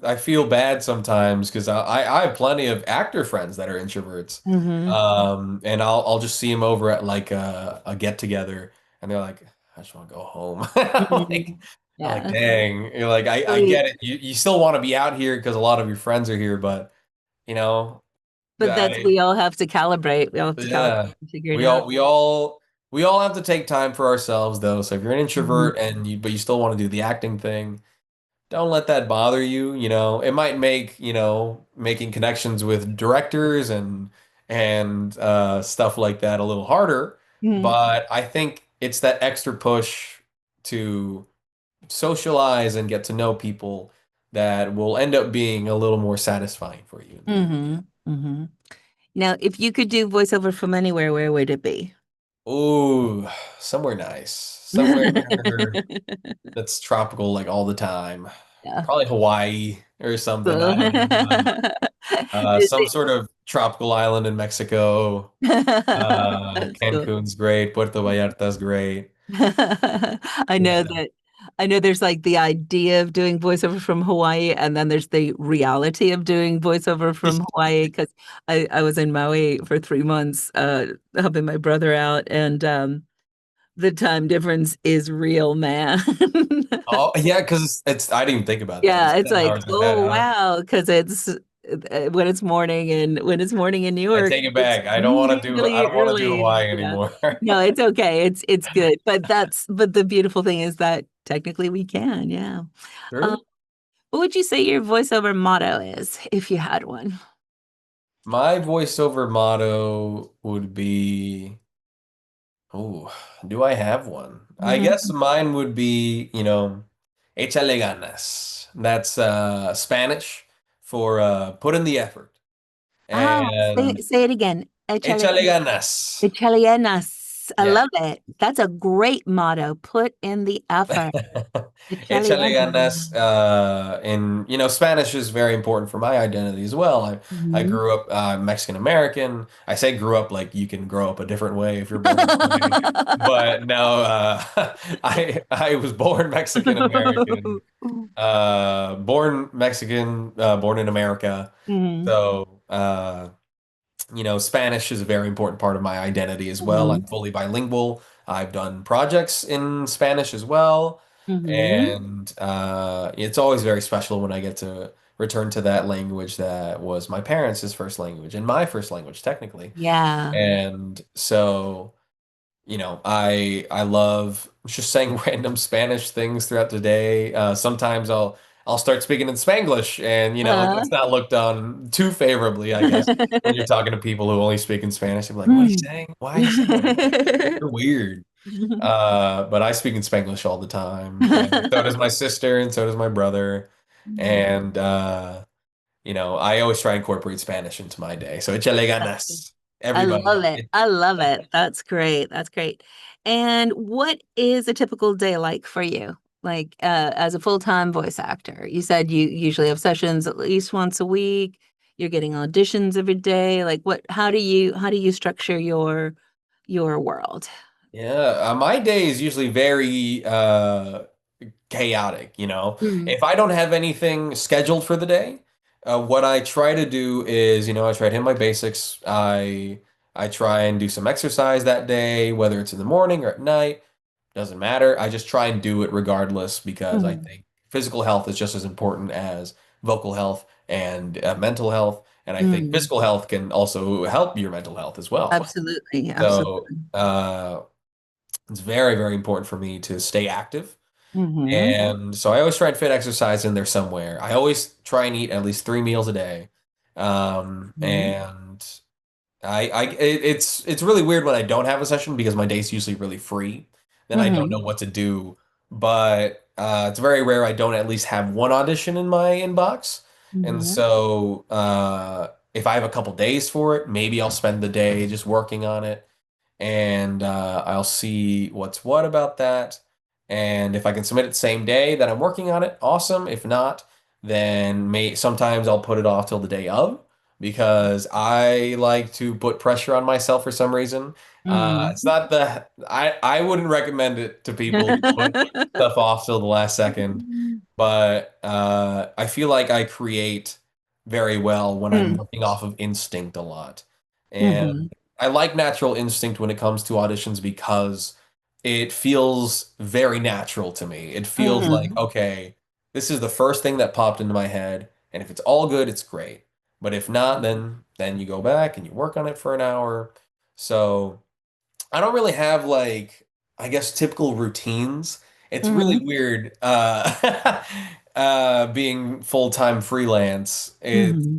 I feel bad sometimes because I have plenty of actor friends that are introverts. hmm And I'll just see them over at like a get together, and they're like, I just want to go home. hmm I'm like, yeah. dang. You're like, So I get it. You still want to be out here because a lot of your friends are here, but you know, but that's I we all have to calibrate. We all have to calibrate yeah. and figure it We out. all we all we all have to take time for ourselves though. So if you're an hmm introvert and you still want to do the acting thing, don't let that bother you, you know. It might make, making connections with directors and stuff like that a little harder, hmm but I think it's that extra push to socialize and get to know people that will end up being a little more satisfying for you in the end. hmm hmm Now, if you could do voiceover from anywhere, where would it be? Ooh, somewhere nice. Somewhere that's tropical like all the time. Yeah. Probably Hawaii or something. Cool. I don't know. Is Some it- sort of tropical island in Mexico. That's cool. Cancun's great. Puerto Vallarta's great. I know Yeah. that I know there's like the idea of doing voiceover from Hawaii, and then there's the reality of doing voiceover from Hawaii because I was in Maui for 3 months, helping my brother out, and the time difference is real, man. Oh, yeah, because it's I didn't even think about that. It's Yeah, it's 10 like, hours ahead, oh huh? wow, because it's when it's morning and when it's morning in New I York, take it it's back. really, I really don't want to do early. Hawaii Yeah. anymore. No, it's okay. It's good. But the beautiful thing is that technically we can, yeah. Um, Sure. what would you say your voiceover motto is if you had one? My voiceover motto would be, oh, do I have one? I guess Mhm. mine would be, échale ganas. That's Spanish for put in the effort. Ah, And say it again. échale ganas. Italianas. I Yeah. love it. That's a great motto. Put in the effort. Échale Italianas. ganas. And Spanish is very important for my identity as well. I Mhm. grew up Mexican American. I say grew up like you can grow up a different way if you're born this way. But no, I was born Mexican American, born in America. Mhm. So Spanish is a very important part of my identity as well. I'm Mhm. fully bilingual. I've done projects in Spanish as well. Mhm. And it's always very special when I get to return to that language that was my parents' first language and my first language, technically. Yeah. And so, I love just saying random Spanish things throughout the day. Sometimes I'll start speaking in Spanglish, and Uh. that's not looked on too favorably, I guess, when you're talking to people who only speak in Spanish. I'm like, what are you Mm. saying? Why are you saying that? You're weird. But I speak in Spanglish all the time, and so does my sister, and so does my brother. And I always try and incorporate Spanish into my day. So échale ganas, I everybody. love it. I love it. That's great. That's great. And what is a typical day like for you? Like as a full-time voice actor, you said you usually have sessions at least once a week. You're getting auditions every day. Like how do you structure your world? Yeah, my day is usually very chaotic, you know. Mm. If I don't have anything scheduled for the day, what I try to do is, I try to hit my basics. I try and do some exercise that day, whether it's in the morning or at night, doesn't matter. I just try and do it regardless because I Mm. think physical health is just as important as vocal health and mental health, and I think Mm. physical health can also help your mental health as well. Absolutely. So, Absolutely. it's very, very important for me to stay active. hmm And so I always try and fit exercise in there somewhere. I always try and eat at least 3 meals a day. hmm And it's really weird when I don't have a session because my day's usually really free. Then I don't hmm know what to do. But it's very rare I don't at least have one audition in my inbox. And Mm-hmm. so if I have a couple days for it, maybe I'll spend the day just working on it, and I'll see what's what about that. And if I can submit it same day that I'm working on it, awesome. If not, then sometimes I'll put it off till the day of, because I like to put pressure on myself for some reason. It's not the I wouldn't recommend it to people to put stuff off till the last second, but I feel like I create very well when I'm Mm-hmm. working off of instinct a lot. And I like natural instinct when it comes to auditions because it feels very natural to me. It feels like, Mm-hmm. okay, this is the first thing that popped into my head, and if it's all good, it's great. But if not, then you go back and you work on it for an hour. So I don't really have like, I guess, typical routines. It's really Mm-hmm. weird being full-time freelance. Mm-hmm.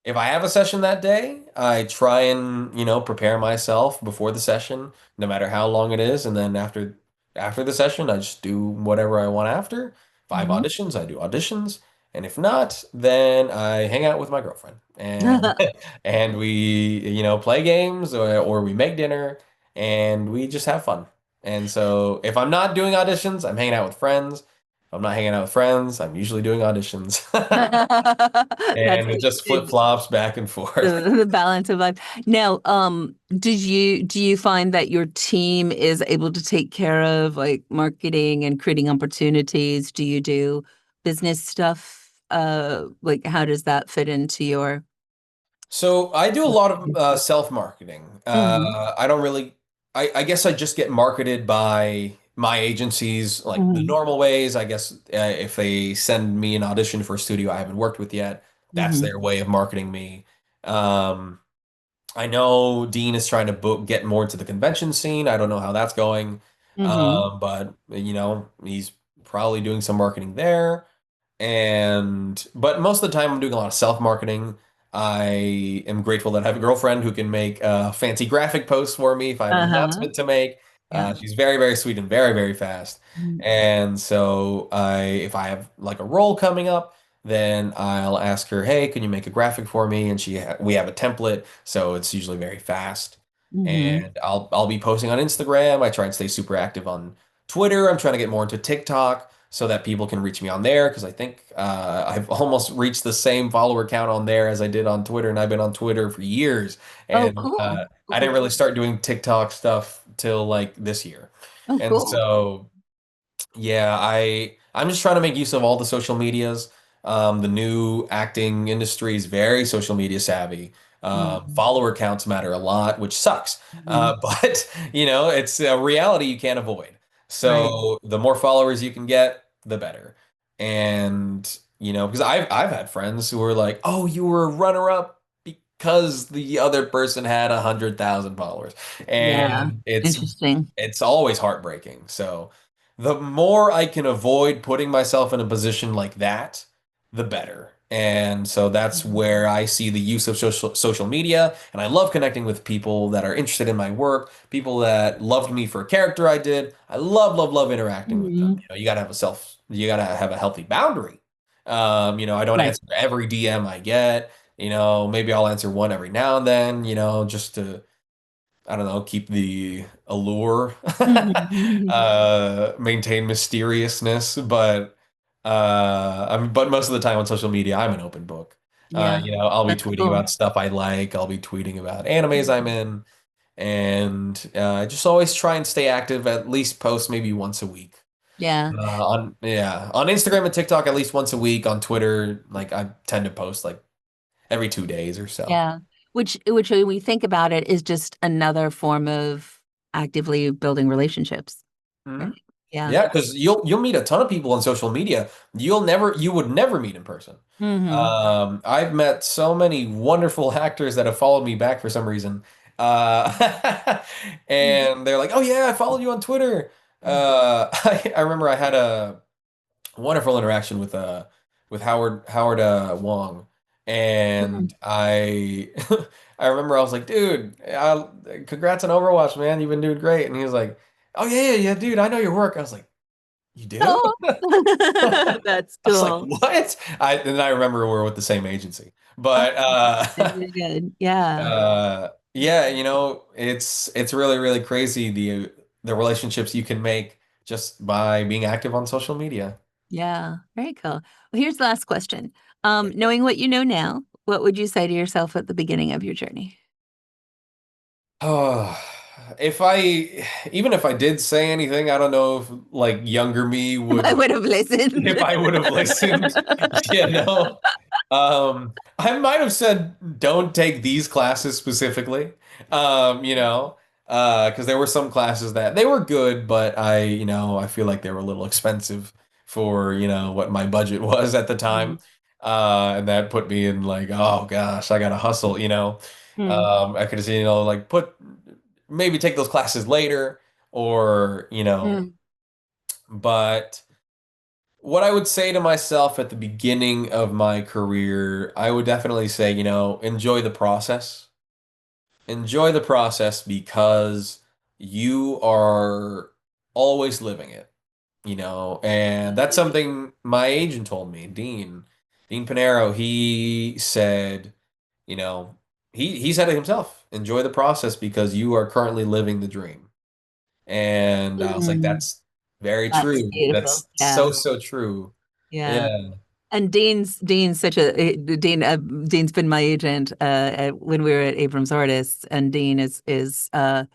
If I have a session that day, I try and, prepare myself before the session, no matter how long it is, and then after the session, I just do whatever I want after. If I have Mm-hmm. auditions, I do auditions, and if not, then I hang out with my girlfriend and and we, play games, or we make dinner and we just have fun. And so if I'm not doing auditions, I'm hanging out with friends. If I'm not hanging out with friends, I'm usually doing auditions. That's And it just good. flip-flops back and forth. The balance of life. Now, do you find that your team is able to take care of like marketing and creating opportunities? Do you do business stuff? Like how does that fit into your So I do a lot of self-marketing. hmm I don't really, I guess I just get marketed by my agencies, like the hmm normal ways. I guess if they send me an audition for a studio I haven't worked with yet, that's hmm their way of marketing me. Um, I know Dean is trying to get more into the convention scene. I don't know how that's going. hmm But he's probably doing some marketing there. But most of the time I'm doing a lot of self-marketing. I am grateful that I have a girlfriend who can make fancy graphic posts for me if I have an Uh-huh. announcement to make. Yeah. She's very, very sweet and very, very fast. Mhm. And so if I have like a role coming up, then I'll ask her, "Hey, can you make a graphic for me?" And we have a template, so it's usually very fast. Mhm. And I'll be posting on Instagram. I try and stay super active on Twitter. I'm trying to get more into TikTok so that people can reach me on there, because I think I've almost reached the same follower count on there as I did on Twitter, and I've been on Twitter for years. Oh, And cool. I didn't Cool. really start doing TikTok stuff till like this year. Oh, And cool. so yeah, I'm just trying to make use of all the social medias. The new acting industry is very social media savvy. Mhm. Follower counts matter a lot, which sucks. Mhm. But it's a reality you can't avoid. Right. So the more followers you can get, the better. And because I've had friends who were like, "Oh, you were a runner-up because the other person had 100,000 followers," Yeah. and Interesting. it's always heartbreaking. So the more I can avoid putting myself in a position like that, the better. And so that's Mhm. where I see the use of social media. And I love connecting with people that are interested in my work, people that loved me for a character I did. I love, love, love interacting with them. Mhm. You gotta have a healthy boundary. I don't Right. answer every DM I get. Maybe I'll answer one every now and then, just to, I don't know, keep the allure, Mhm. maintain mysteriousness, but most of the time on social media, I'm an open book. Yeah. I'll be That's tweeting cool. about stuff I like. I'll be tweeting about animes I'm in, and I just always try and stay active. At least post maybe once a week. Yeah. On Instagram and TikTok at least once a week. On Twitter, like I tend to post like every 2 days or so. Yeah. Which when we think about it is just another form of actively building relationships. Right. Yeah. Yeah, because you'll meet a ton of people on social media you would never meet in person. hmm I've met so many wonderful actors that have followed me back for some reason, and they're like, "Oh yeah, I followed you on Twitter." I remember I had a wonderful interaction with Howard Wong, and I remember I was like, "Dude, congrats on Overwatch, man! You've been doing great." And he was like, "Oh yeah, yeah, yeah, dude, I know your work." I was like, You do? Oh, I that's was like, cool. what? I remember we're with the same agency. Oh, But very good. Yeah. yeah, it's really, really crazy the relationships you can make just by being active on social media. Yeah. Very cool. Well, here's the last question. Yeah. Knowing what you know now, what would you say to yourself at the beginning of your journey? Oh, if I even if I did say anything, I don't know if like younger me I would would have listened. if I would have listened, you know. I might have said don't take these classes specifically. Because there were some classes that they were good, but I feel like they were a little expensive for, what my budget was at the time. Mm, And that put me in like, oh gosh, I gotta hustle. mm, I could have, like maybe take those classes later or, mm, but what I would say to myself at the beginning of my career, I would definitely say, enjoy the process. Enjoy the process because you are always living it, and that's something my agent told me, Dean Panero, he said, you know, he said it himself, enjoy the process because you are currently living the dream. And I was like, mm. that's very That's true. beautiful. That's Yeah. so, so true. Yeah. Yeah. And Dean's such a Dean's been my agent when we were at Abrams Artists, and Dean is a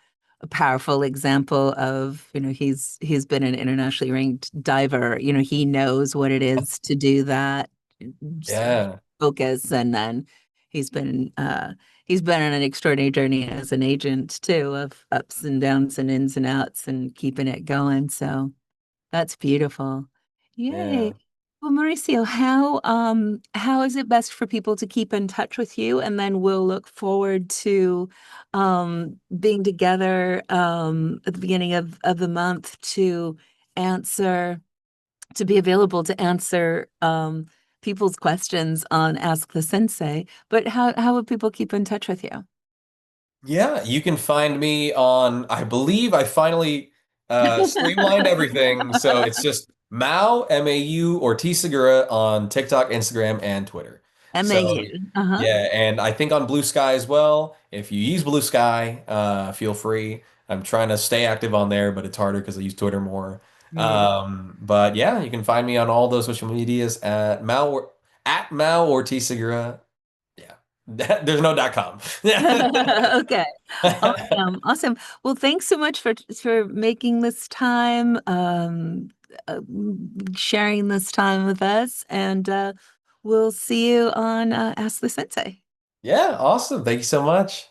powerful example of, he's been an internationally ranked diver. He knows what it is to do that just Yeah. focus, and then he's been uh he's been on an extraordinary journey as an agent too, of ups and downs and ins and outs and keeping it going. So that's beautiful. Yay. Yeah. Well, Mauricio, how is it best for people to keep in touch with you? And then we'll look forward to being together at the beginning of the month to answer, to be available to answer people's questions on Ask the Sensei. But how would people keep in touch with you? Yeah, you can find me on, I believe I finally streamlined everything. So it's just Mau, Ortiz-Segura on TikTok, Instagram, and Twitter. So MAU. Uh-huh. yeah, and I think on Blue Sky as well. If you use Blue Sky, feel free. I'm trying to stay active on there, but it's harder because I use Twitter more. Yeah. But yeah, you can find me on all those social medias at Mau Ortiz-Segura. Yeah. There's no .com. Okay. Awesome. Awesome. Well, thanks so much for making this time, uh, sharing this time with us, and we'll see you on Ask the Sensei. Yeah, awesome. Thank you so much.